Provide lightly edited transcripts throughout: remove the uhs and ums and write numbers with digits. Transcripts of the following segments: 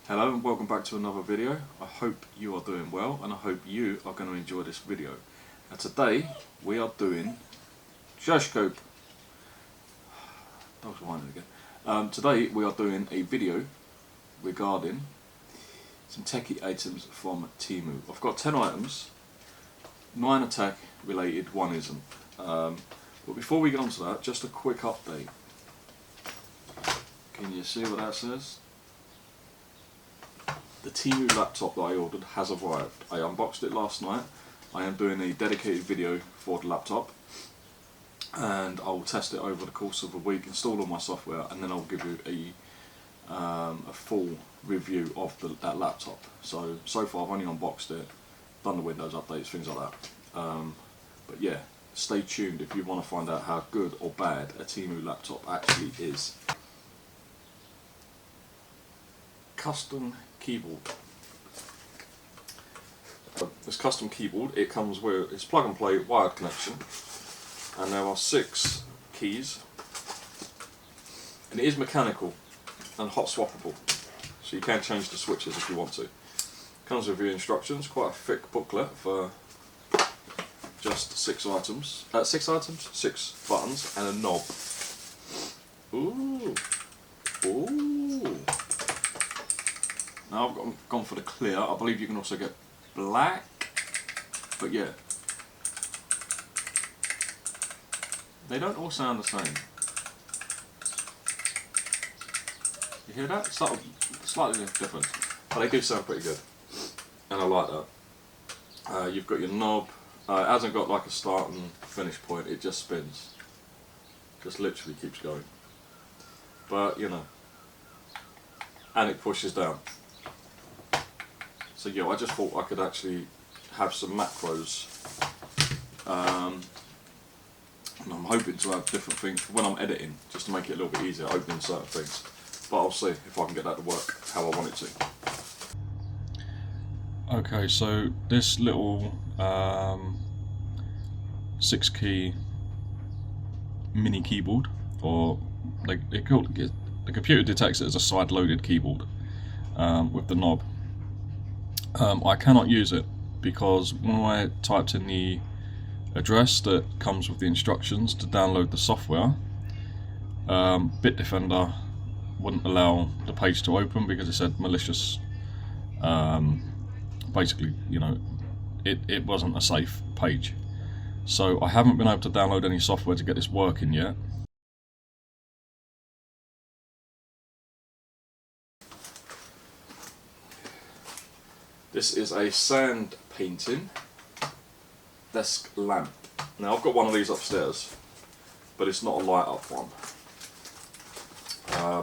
Hello and welcome back to another video. I hope you are doing well and I hope you are going to enjoy this video. And today we are doing Shashcope. Dog's whining again. Today we are doing a video regarding some techie items from Temu. I've got 10 items, 9 are tech related, 1 isn't. But before we get on to that, just a quick update. Can you see what that says? The Temu laptop that I ordered has arrived. I unboxed it last night. I am doing a dedicated video for the laptop and I will test it over the course of a week, install all my software, and then I'll give you a full review of that laptop. So far I've only unboxed it, done the Windows updates, things like that. But yeah, stay tuned if you want to find out how good or bad a Temu laptop actually is. Custom keyboard. This custom keyboard, it comes with its plug and play wired connection, and there are 6 keys, and it is mechanical and hot swappable, so you can change the switches if you want to. Comes with your instructions, quite a thick booklet for just 6 items. 6 buttons and a knob. Ooh, ooh. Now I've gone for the clear. I believe you can also get black, but yeah, they don't all sound the same. You hear that? It's slightly different, but they do sound pretty good, and I like that. You've got your knob. It hasn't got like a start and finish point. It just spins, just literally keeps going. But you know, and it pushes down. So yeah, I just thought I could actually have some macros, and I'm hoping to have different things when I'm editing, just to make it a little bit easier opening certain things. But I'll see if I can get that to work how I want it to. Okay, so this little 6-key mini keyboard, or they call it, the computer detects it as a side-loaded keyboard with the knob. I cannot use it because when I typed in the address that comes with the instructions to download the software, Bitdefender wouldn't allow the page to open because it said malicious. Basically, you know, it wasn't a safe page. So I haven't been able to download any software to get this working yet. This is a sand painting desk lamp. Now I've got one of these upstairs, but it's not a light up one.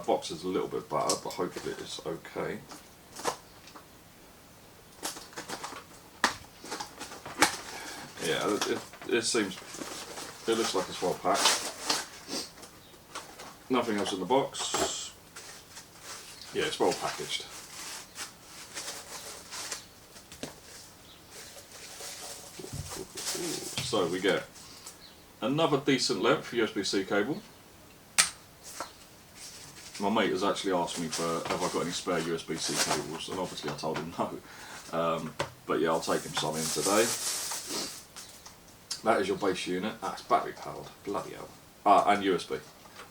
Box is a little bit battered, but hopefully it's okay. Yeah, it looks like it's well packed. Nothing else in the box. Yeah, it's well packaged. So we get another decent length USB-C cable. My mate has actually asked me for have I got any spare USB-C cables, and obviously I told him no. But yeah, I'll take him some in today. That is your base unit. That's battery powered. Bloody hell. And USB.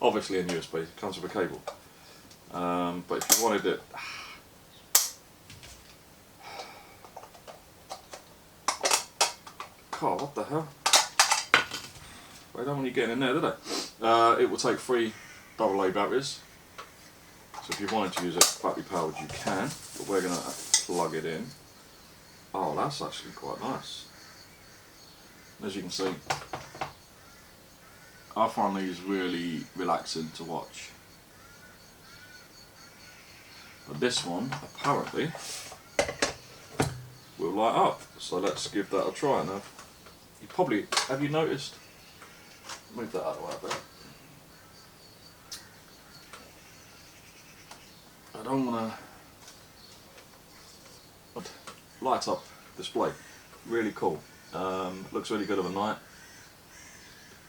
Obviously in USB. It comes with a cable. But if you wanted it... God, what the hell? They don't want you getting in there, do they? It will take 3 AA batteries. So if you wanted to use it battery powered, you can. But we're going to plug it in. Oh, that's actually quite nice. As you can see, I find these really relaxing to watch. But this one, apparently, will light up. So let's give that a try now. Have you noticed? Move that out of the way a bit. I don't want to light up display. Really cool. Looks really good of a night.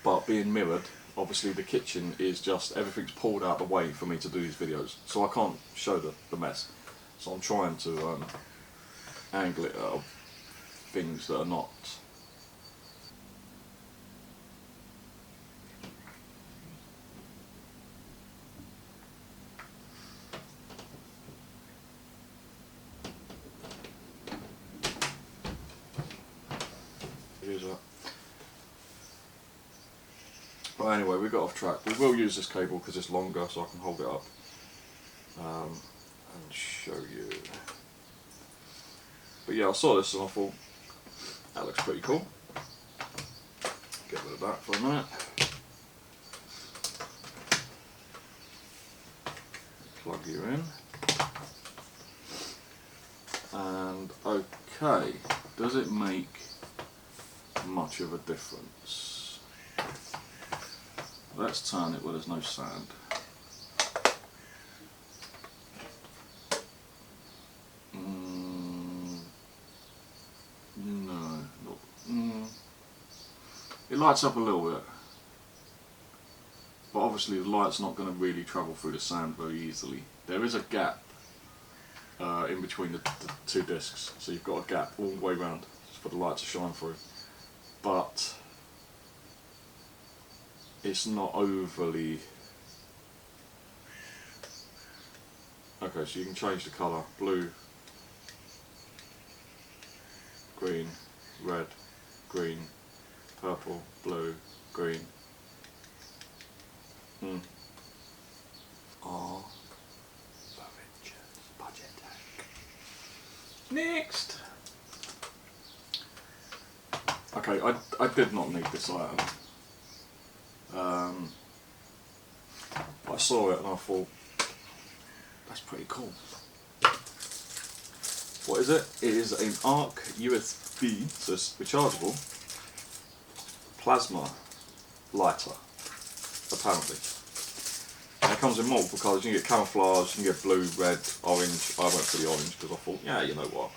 But being mirrored, obviously the kitchen is just, everything's pulled out of the way for me to do these videos. So I can't show the mess. So I'm trying to angle it out of things that are not. Use that. But anyway, we got off track. We will use this cable because it's longer, so I can hold it up and show you. But yeah, I saw this and I thought that looks pretty cool. Get rid of that for a minute. Plug you in. And okay, does it make much of a difference? Let's turn it where there's no sand. It lights up a little bit, but obviously the light's not going to really travel through the sand very easily. There is a gap in between the two discs, so you've got a gap all the way around for the light to shine through, but it's not overly. Okay, so you can change the colour: blue, green, red, green, purple, blue, green. Oh, budget tank. Next. Okay, I did not need this item. I saw it and I thought, that's pretty cool. What is it? It is an ARC USB, so it's rechargeable, plasma lighter, apparently. And it comes in multiple colours. You can get camouflage, you can get blue, red, orange. I went for the orange because I thought, yeah, you know what,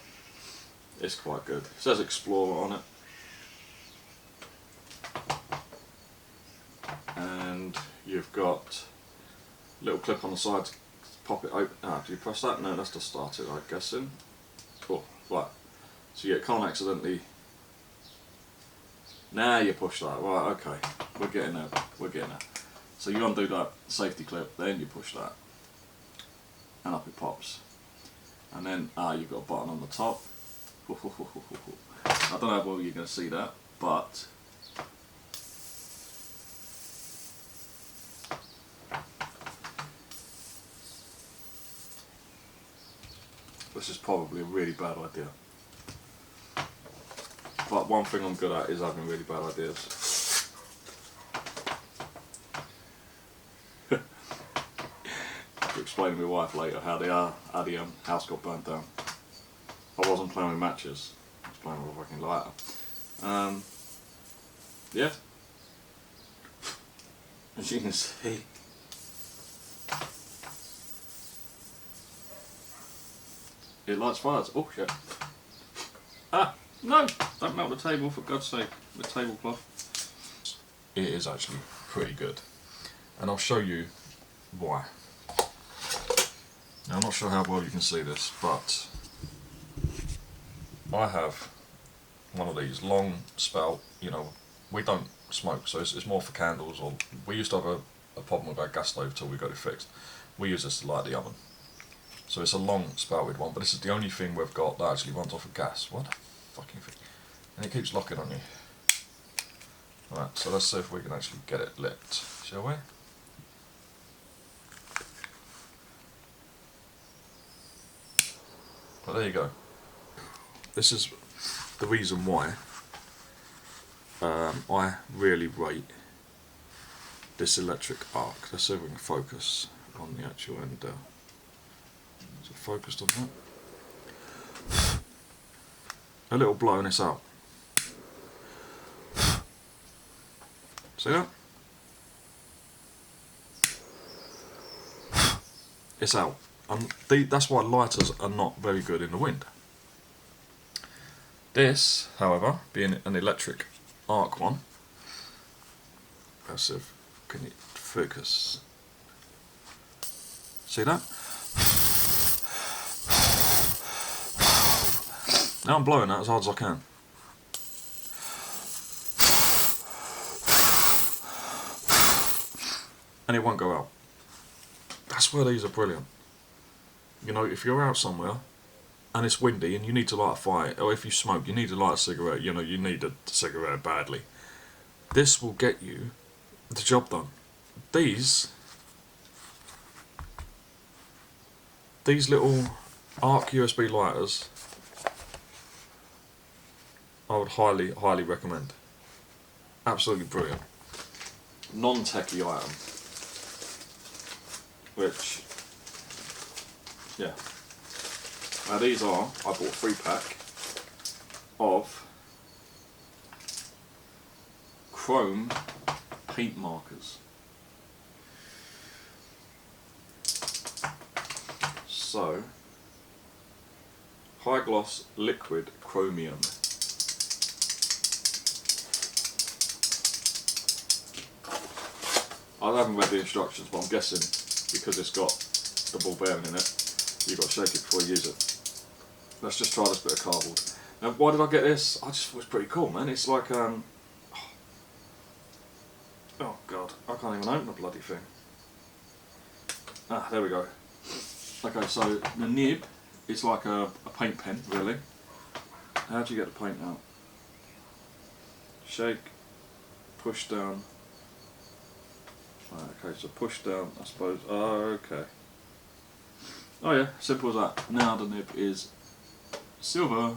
it's quite good. It says Explorer on it. And you've got a little clip on the side to pop it open. Ah, do you press that? No, that's to start it, I'm guessing. Cool, right. So yeah, it can't accidentally. Now you push that, right, okay. We're getting there, we're getting there. So you undo that safety clip, then you push that. And up it pops. And then, you've got a button on the top. I don't know how well you're going to see that, but this is probably a really bad idea. But one thing I'm good at is having really bad ideas. I'll explain to my wife later how the house got burnt down. I wasn't playing with matches, I was playing with a fucking lighter. Yeah. As you can see, it lights fires. Oh shit. Ah, no! Don't melt the table, for God's sake, the tablecloth. It is actually pretty good. And I'll show you why. Now, I'm not sure how well you can see this, but I have one of these long spout, you know, we don't smoke, so it's more for candles, or we used to have a problem with our gas stove till we got it fixed. We use this to light the oven. So it's a long spouted one, but this is the only thing we've got that actually runs off of gas. What the fucking thing? And it keeps locking on you. Right, so let's see if we can actually get it lit, shall we? But there you go. This is the reason why I really rate this electric arc. Let's see if we can focus on the actual end there. Is it focused on that? A little blowing this out. See that? It's out. That's why lighters are not very good in the wind. This, however, being an electric arc one, let's see if can you focus. See that? Now I'm blowing that as hard as I can. And it won't go out. That's where these are brilliant. You know, if you're out somewhere and it's windy and you need to light a fire, or if you smoke, you need to light a cigarette, you know, you need a cigarette badly. This will get you the job done. These little arc USB lighters, I would highly recommend. Absolutely brilliant. Non-techie item, which, yeah. Now these are, I bought a 3-pack of chrome paint markers. So, high gloss liquid chromium. I haven't read the instructions, but I'm guessing because it's got the ball bearing in it, you've got to shake it before you use it. Let's just try this bit of cardboard. Now, why did I get this? I just thought it was pretty cool, man. It's like, oh god, I can't even open the bloody thing. Ah, there we go. Okay, so the nib is like a paint pen, really. How do you get the paint out? Shake, push down. Okay, so push down, I suppose. Oh, okay. Oh yeah, simple as that. Now the nib is silver.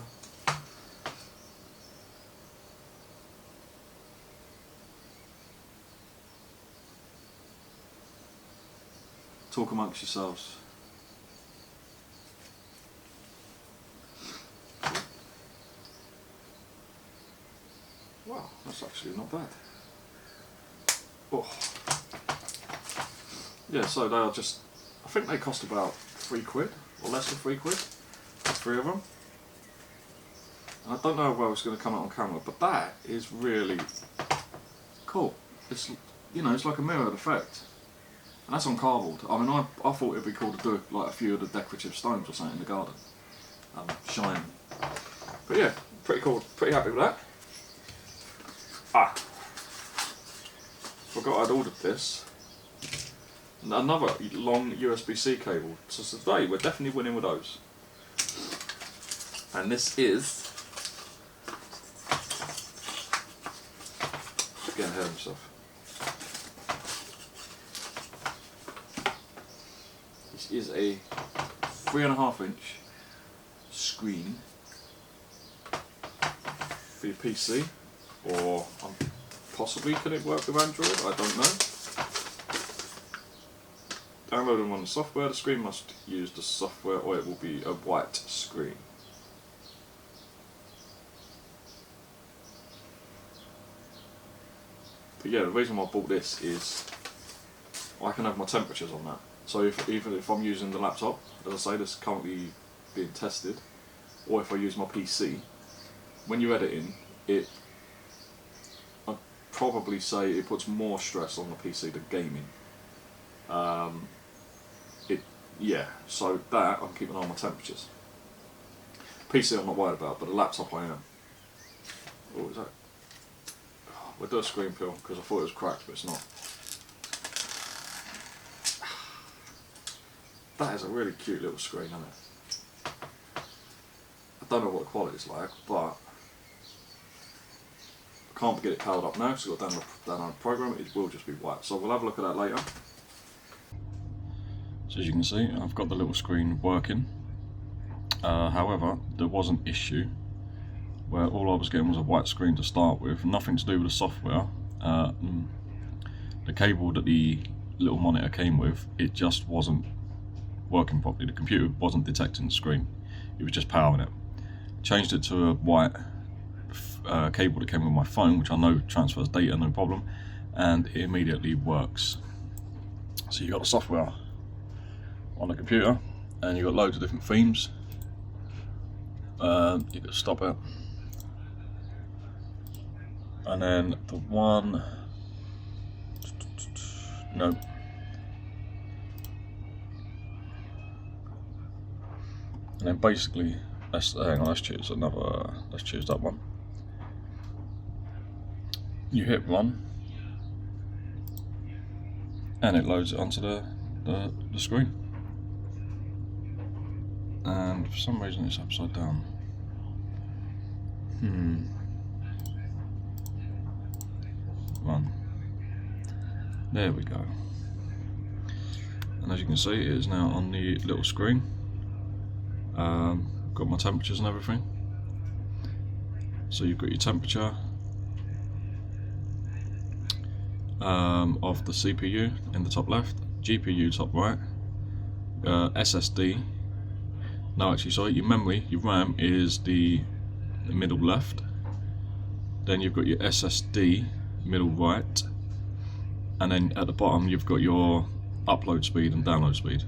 Talk amongst yourselves. Wow, that's actually not bad. Oh. Yeah, so they are just, I think they cost about £3 or less than £3, the 3 of them. And I don't know how well it's going to come out on camera, but that is really cool. It's, you know, it's like a mirrored effect. And that's on cardboard. I mean, I thought it'd be cool to do like a few of the decorative stones or something in the garden. Shine. But yeah, pretty cool, pretty happy with that. Ah, forgot I'd ordered this. Another long USB-C cable. So today we're definitely winning with those. And this is, getting ahead of himself. This is a 3.5-inch screen for your PC, or possibly can it work with Android? I don't know. Download and run the software. The screen must use the software or it will be a white screen. But yeah, the reason why I bought this is I can have my temperatures on that. So even if I'm using the laptop, as I say, this is currently being tested, or if I use my PC, when you're editing, I'd probably say it puts more stress on the PC than gaming. Yeah, so that I'm keeping an eye on my temperatures. PC I'm not worried about, but the laptop I am. Oh, is that? Oh, we'll do a screen peel because I thought it was cracked, but it's not. That is a really cute little screen, isn't it? I don't know what the quality's like, but I can't get it powered up now, so I've got down on the program. It will just be white, so we'll have a look at that later. So as you can see, I've got the little screen working. However, there was an issue where all I was getting was a white screen to start with, nothing to do with the software. The cable that the little monitor came with, it just wasn't working properly. The computer wasn't detecting the screen, it was just powering it. Changed it to a white cable that came with my phone, which I know transfers data no problem, and it immediately works. So you got the software on the computer and you've got loads of different themes. You can stop it, and then the one, no, and then basically hang on, let's choose another, let's choose that one. You hit 1 and it loads it onto the screen. And for some reason it's upside down. One. There we go. And as you can see, it is now on the little screen. Got my temperatures and everything. So you've got your temperature of the CPU in the top left, GPU top right, SSD. No, actually, sorry, your memory, your RAM is the middle left. Then you've got your SSD middle right, and then at the bottom you've got your upload speed and download speed.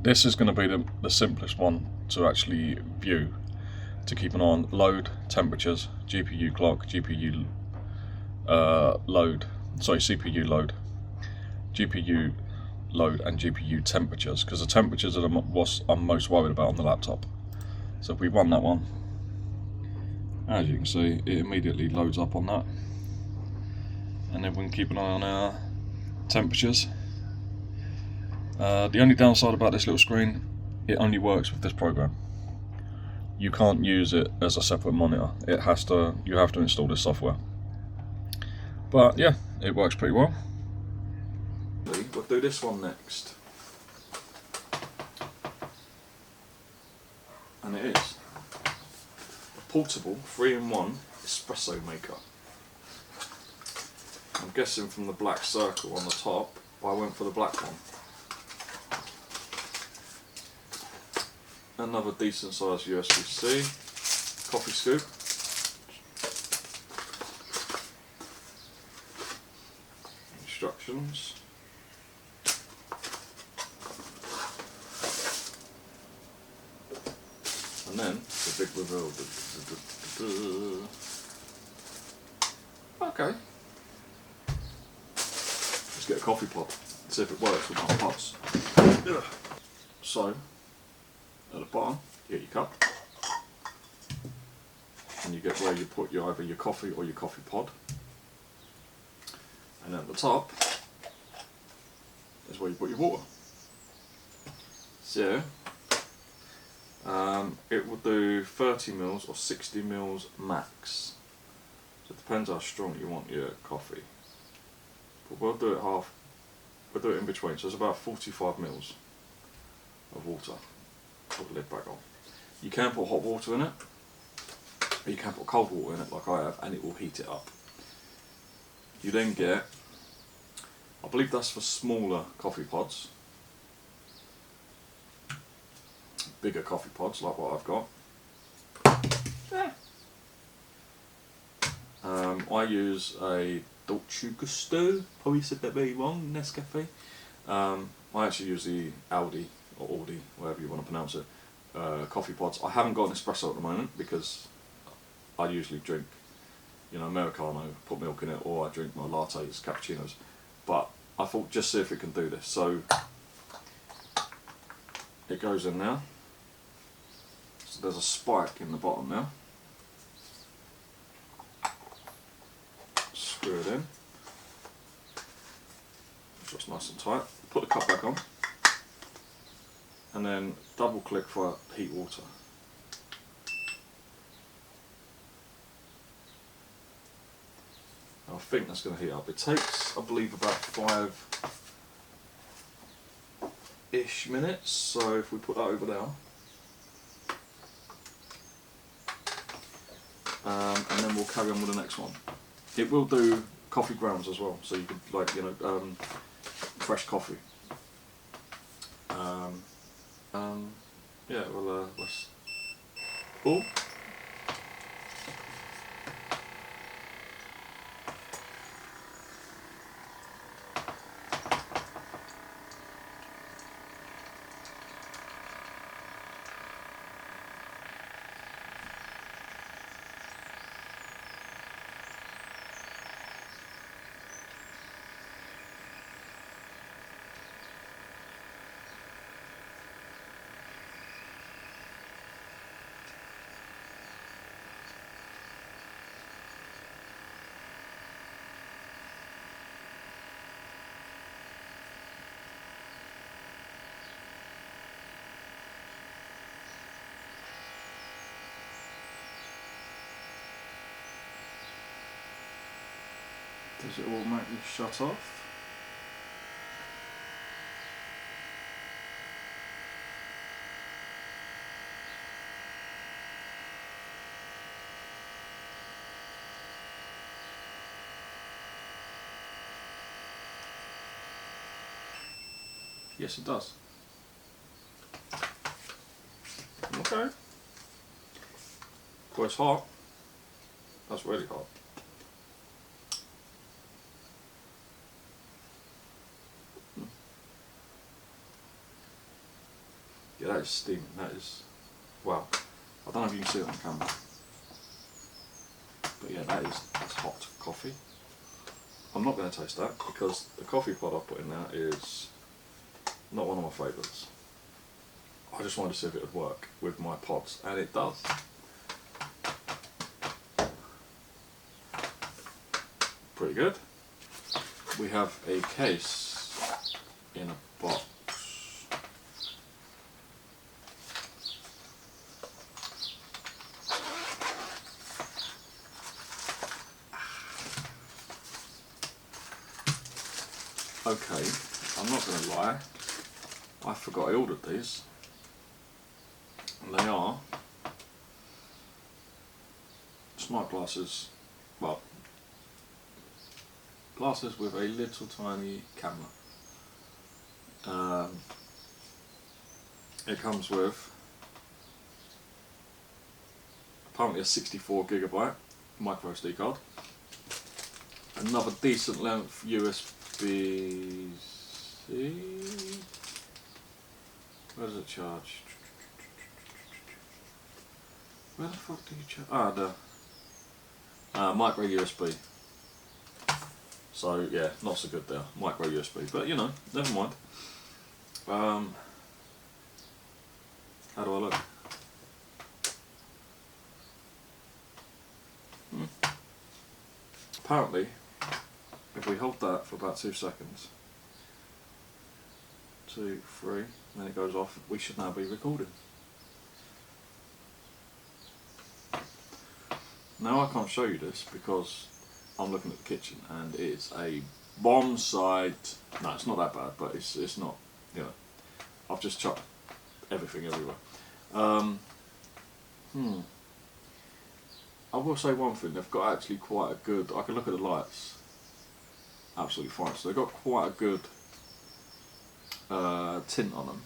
This is going to be the simplest one to actually view, to keep an eye on load, temperatures, GPU clock, GPU load, sorry, CPU load, GPU load and GPU temperatures, because the temperatures are what I'm most worried about on the laptop. So if we run that one, as you can see, it immediately loads up on that. And then we can keep an eye on our temperatures. The only downside about this little screen, it only works with this program. You can't use it as a separate monitor. You have to install this software. But yeah, it works pretty well. We'll do this one next. And it is a portable 3-in-1 espresso maker. I'm guessing from the black circle on the top, but I went for the black one. Another decent sized USB-C, coffee scoop, instructions, and then the big reveal. Okay, let's get a coffee pod and see if it works with my pods. So, at the bottom, you get your cup, and you get where you put either your coffee or your coffee pod. And at the top is where you put your water. So, it will do 30 mils or 60 mils max. So it depends how strong you want your coffee. But we'll do it in between, so it's about 45 mils of water. Put the lid back on. You can put hot water in it, or you can put cold water in it like I have, and it will heat it up. You then get, I believe that's for smaller coffee pods, bigger coffee pods like what I've got. I use a Dolce Gusto, probably said that very wrong, Nescafe. I actually use the Aldi, or Aldi, whatever you want to pronounce it, coffee pods. I haven't got an espresso at the moment because I usually drink, Americano, put milk in it, or I drink my lattes, cappuccinos. But I thought just see if it can do this. So it goes in now. So there's a spike in the bottom now. Screw it in. Just nice and tight. Put the cup back on. And then double click for heat water. I think that's going to heat up. It takes, I believe, about 5-ish minutes. So if we put that over there, and then we'll carry on with the next one. It will do coffee grounds as well, so you could fresh coffee. Yeah, well, let's. Oh. Does it automatically shut off? Yes, it does. Okay. Well, it's hot. That's really hot. Yeah, that is steaming. That is, wow. I don't know if you can see it on camera, but yeah, that's hot coffee. I'm not going to taste that because the coffee pod I put in there is not one of my favourites. I just wanted to see if it would work with my pods, and it does. Pretty good. We have a case in a box. Okay, I'm not going to lie, I forgot I ordered these, and they are smart glasses, well, glasses with a little tiny camera. It comes with apparently a 64GB micro SD card, another decent length USB-C. Where does it charge? Where the fuck do you charge? Ah, the micro USB. So yeah, not so good there, micro USB. But you know, never mind. How do I look? Apparently, if we hold that for about 2 seconds, 2, 3, then it goes off, we should now be recording. Now I can't show you this because I'm looking at the kitchen and it's a bomb site. No, it's not that bad, but it's not, you know, I've just chucked everything everywhere. I will say one thing, they've got actually quite a good, I can look at the lights, absolutely fine, so they've got quite a good tint on them,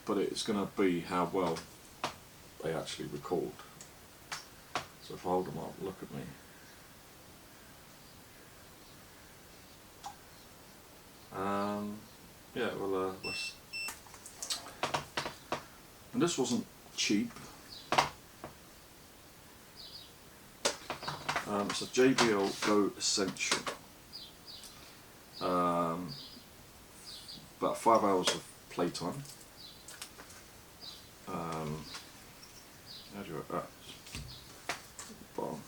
but it's going to be how well they actually record. So if I hold them up, look at me. Yeah, well, let's. And this wasn't cheap. It's a JBL Go Essential. About 5 hours of playtime. How do you work that? Bottom.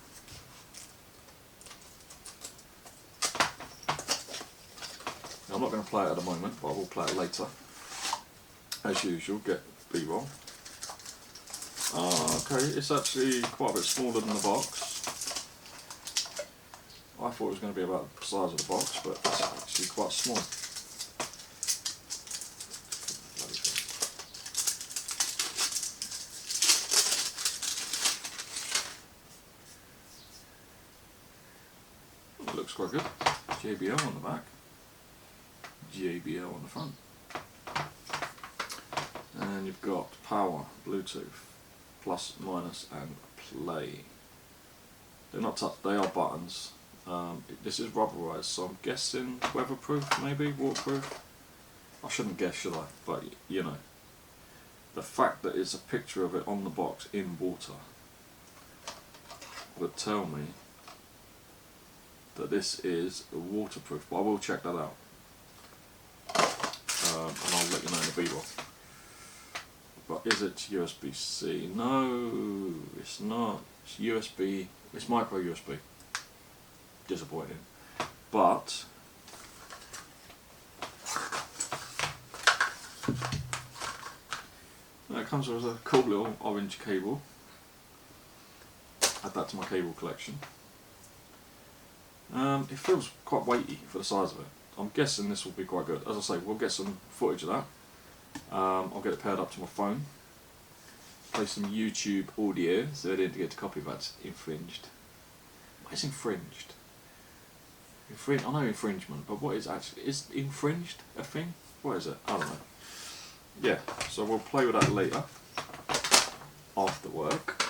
Now, I'm not going to play it at the moment, but I will play it later. As usual, get B-roll. Ah, okay, it's actually quite a bit smaller than the box. I thought it was going to be about the size of the box, but it's actually quite small. It looks quite good. JBL on the back, JBL on the front. And you've got power, Bluetooth, plus, minus and play. They're not touch, they are buttons. This is rubberized, so I'm guessing weatherproof, maybe waterproof. I shouldn't guess, should I? But you know, the fact that it's a picture of it on the box in water would tell me that this is waterproof. But I will check that out, and I'll let you know in the B-roll. But is it USB-C? No, it's not. It's USB. It's micro USB. Disappointing. But it comes with a cool little orange cable. Add that to my cable collection. It feels quite weighty for the size of it. I'm guessing this will be quite good. As I say, we'll get some footage of that. I'll get it paired up to my phone. Play some YouTube audio so I didn't get to copyright infringed. What is infringed? I know infringement, but what is actually, is infringed a thing? What is it? I don't know. Yeah, so we'll play with that later, after work.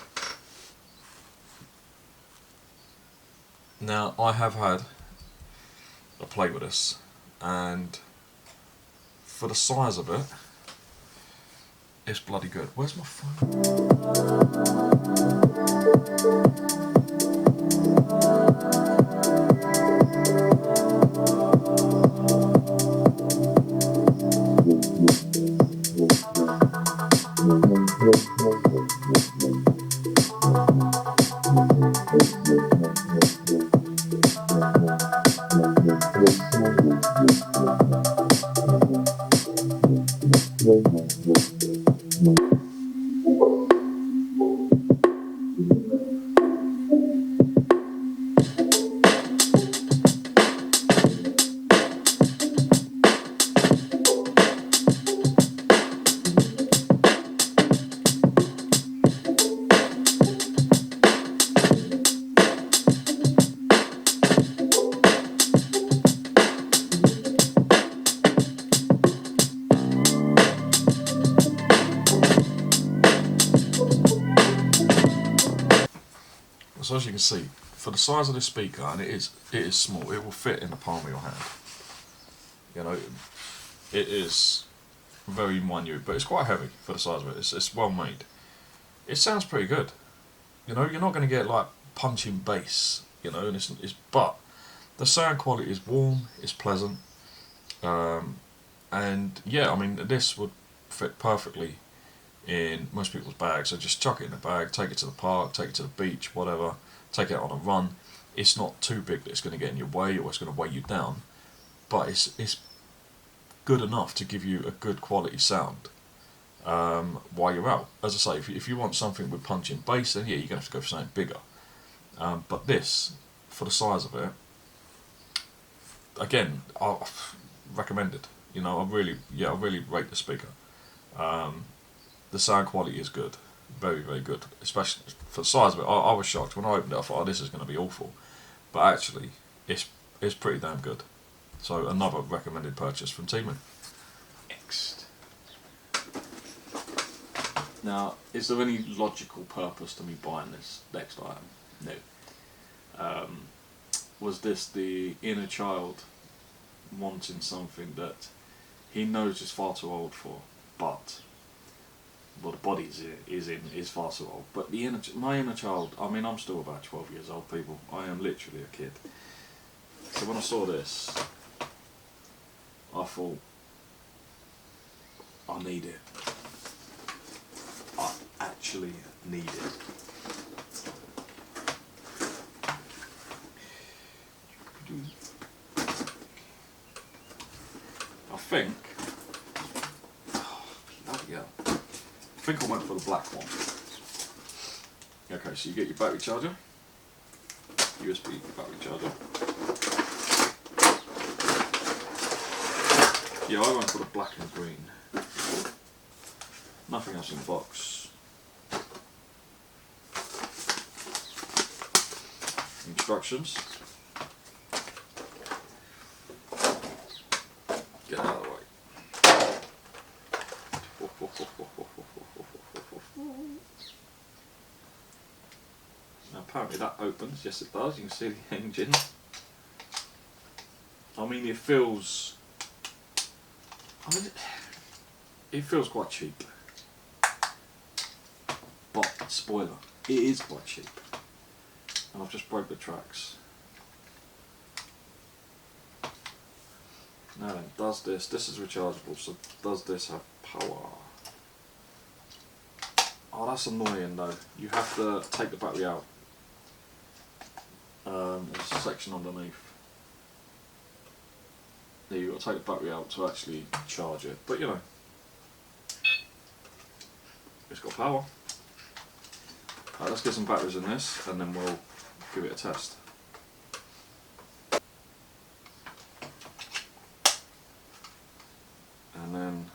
Now, I have had a play with this, and for the size of it, it's bloody good. Where's my phone? So as you can see, for the size of this speaker, and it is small, it will fit in the palm of your hand. You know, it is very minute, but it's quite heavy for the size of it. It's well made. It sounds pretty good. You know, you're not going to get like punching bass. You know, and but the sound quality is warm, it's pleasant, and yeah, I mean this would fit perfectly in most people's bags. So just chuck it in the bag, take it to the park, take it to the beach, whatever, take it on a run. It's not too big that it's going to get in your way or it's going to weigh you down, but it's good enough to give you a good quality sound while you're out. As I say, if you want something with punching bass, then yeah, you're going to have to go for something bigger. But this, for the size of it, again, I recommend it. You know, I really rate the speaker. The sound quality is good, very, very good, especially for the size of it. I was shocked when I opened it. I thought, oh, this is going to be awful, but actually, it's pretty damn good. So another recommended purchase from Temu. Next. Now, is there any logical purpose to me buying this next item? No. Was this the inner child wanting something that he knows is far too old for, but well, the body is far too old, but my inner child, I mean, I'm still about 12 years old, people. I am literally a kid. So when I saw this, I thought, I need it. I actually need it. I think, bloody hell. I think I went for the black one. Okay, so you get your battery charger, USB battery charger. Yeah, I went for the black and green. Nothing else in the box. Instructions. Get out of the way. Now apparently that opens, yes it does, you can see the engine. I mean it feels quite cheap. But, spoiler, it is quite cheap. And I've just broke the tracks. Now then, this is rechargeable, so does this have power? Oh, that's annoying though. You have to take the battery out. There's a section underneath. There, you've got to take the battery out to actually charge it. But you know, it's got power. Right, let's get some batteries in this and then we'll give it a test. and then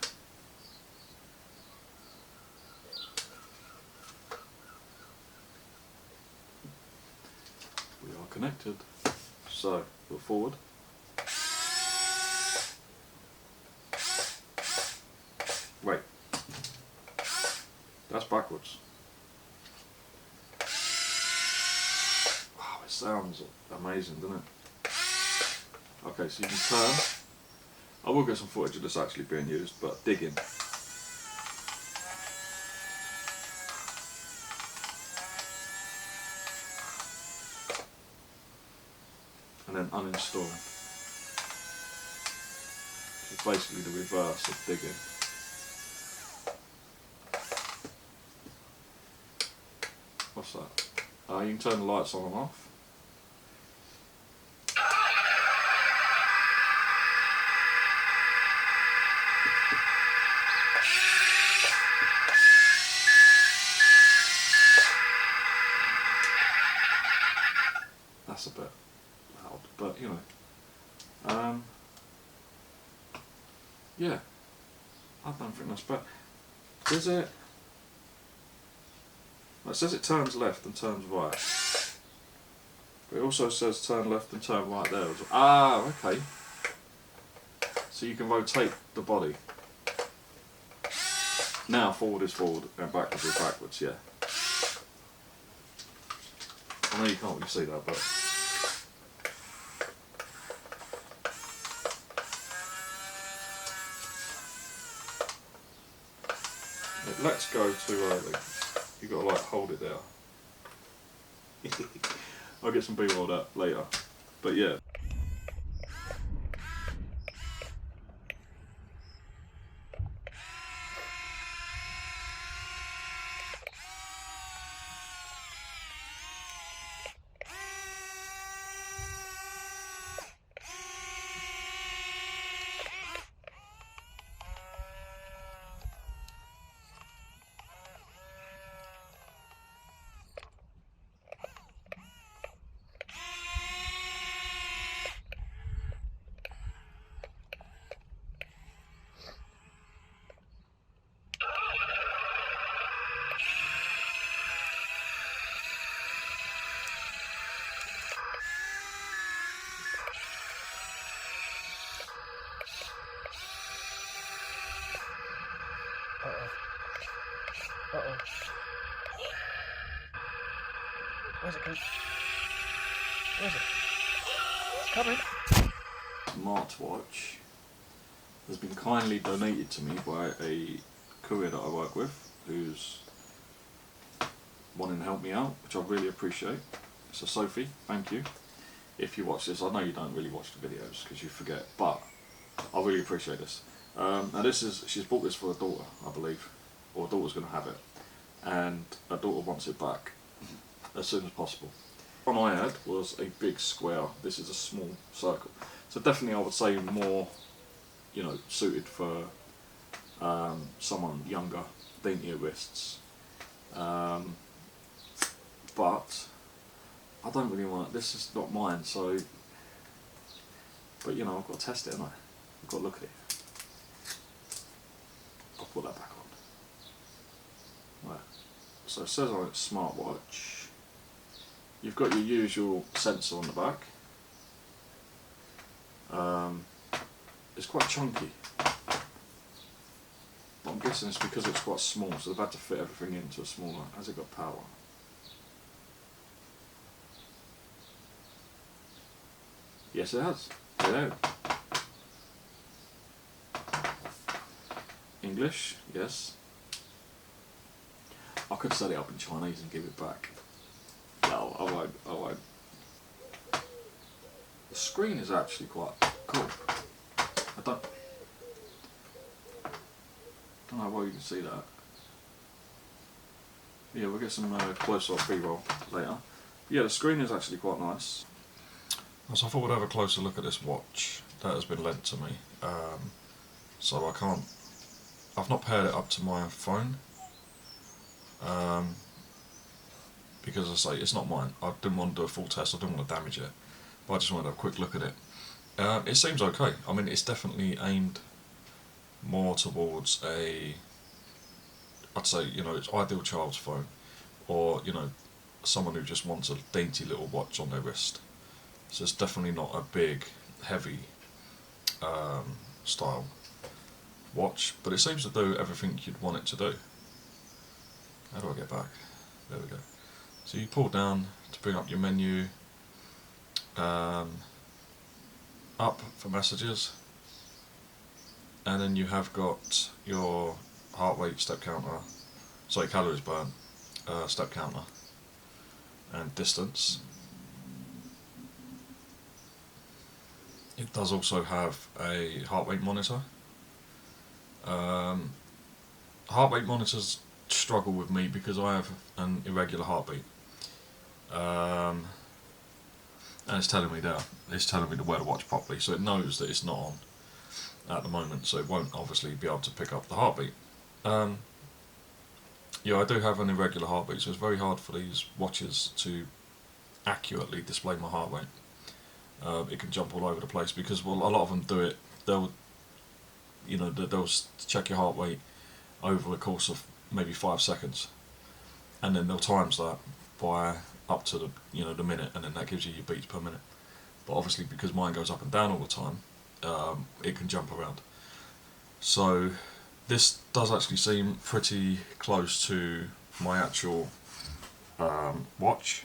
we are connected. So look forward. Wait, that's backwards. Wow, it sounds amazing, doesn't it? Okay, so you can turn. I will get some footage of this actually being used, but dig in. And then uninstalling. It's basically the reverse of digging. What's that? You can turn the lights on and off. That's a bit loud, but you know. Yeah, I don't think that's bad. Does it? Well, it says it turns left and turns right, but it also says turn left and turn right there as well. Ah, okay. So you can rotate the body. Now forward is forward and backwards is backwards, yeah. I know you can't really see that, but it lets go too early. You've got to like hold it there. I'll get some B-roll of that later, but yeah. Uh-oh. Where's it going? Where's it? It's coming. Smartwatch has been kindly donated to me by a courier that I work with, who's wanting to help me out, which I really appreciate. So Sophie, thank you. If you watch this, I know you don't really watch the videos because you forget, but I really appreciate this. Now she's bought this for her daughter, I believe, or her daughter's going to have it, and her daughter wants it back as soon as possible. The one I had was a big square. This is a small circle, so definitely I would say more, you know, suited for someone younger, daintier wrists. But I don't really want it. This is not mine, so. But you know, I've got to test it, haven't I? I've got to look at it. I'll put that back on. Right. So it says on its smartwatch, you've got your usual sensor on the back. It's quite chunky. But I'm guessing it's because it's quite small, so they've had to fit everything into a smaller. Has it got power? Yes, it has. Hello. English, yes. I could set it up in Chinese and give it back. No, I won't. The screen is actually quite cool. I don't know why you can see that. Yeah, we'll get some close-up B-roll later. Yeah, the screen is actually quite nice. So I thought we'd have a closer look at this watch that has been lent to me. So I've not paired it up to my phone. Because I say it's not mine. I didn't want to do a full test, I didn't want to damage it. But I just wanted to have a quick look at it. It seems okay. I mean, it's definitely aimed more towards I'd say, it's ideal child's phone, or, someone who just wants a dainty little watch on their wrist. So it's definitely not a big, heavy style watch, but it seems to do everything you'd want it to do. How do I get back? There we go. So you pull down to bring up your menu, up for messages, and then you have got your heart rate, step counter, calories burnt, step counter, and distance. It does also have a heart rate monitor. Heart rate monitors struggle with me because I have an irregular heartbeat. And it's telling me that it's telling me to wear the watch properly, so it knows that it's not on at the moment, so it won't obviously be able to pick up the heartbeat. Yeah, I do have an irregular heartbeat, so it's very hard for these watches to accurately display my heart rate. It can jump all over the place because, well, a lot of them do it. They'll check your heart rate over the course of maybe 5 seconds, and then they'll times that by up to the minute, and then that gives you your beats per minute. But obviously, because mine goes up and down all the time, it can jump around. So this does actually seem pretty close to my actual watch,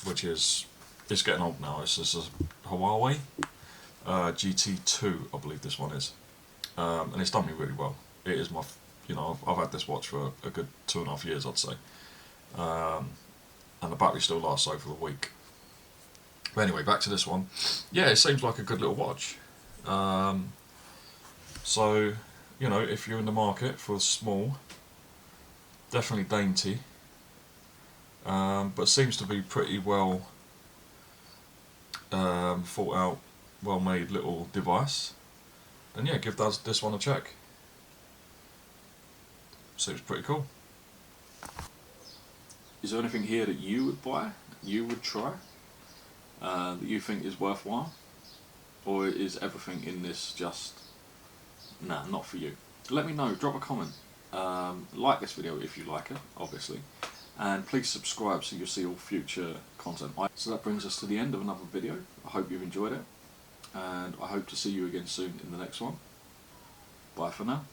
which is, it's getting old now. It's a Huawei GT2, I believe this one is, and it's done me really well. It is my, I've had this watch for a good 2.5 years, I'd say, and the battery still lasts over a week. But anyway, back to this one. Yeah, it seems like a good little watch. So, if you're in the market for a small, definitely dainty, but seems to be pretty well thought out, well made little device, then yeah, give this one a check. Seems pretty cool. Is there anything here that you would buy, you would try, that you think is worthwhile? Or is everything in this just, nah, not for you? Let me know, drop a comment. Like this video if you like it, obviously. And please subscribe so you'll see all future content. So that brings us to the end of another video. I hope you've enjoyed it. And I hope to see you again soon in the next one. Bye for now.